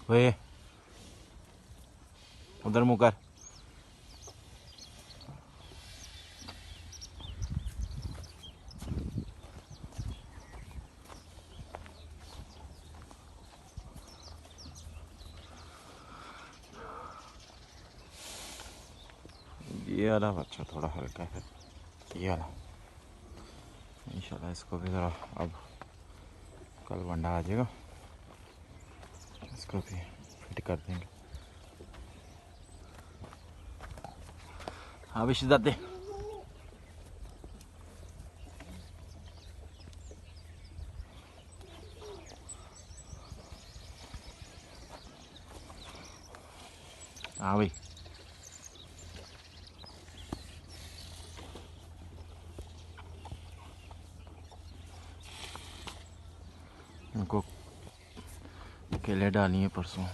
वे उधर मुँह कर। ये वाला बच्चा थोड़ा हल्का है, ये वाला इंशाल्लाह इसको भी ज़रा अब कल वंडा आ जाएगा, इसको भी फिट कर देंगे। हाँ विश दाते हाँ भाई इनको केले डाली है परसों।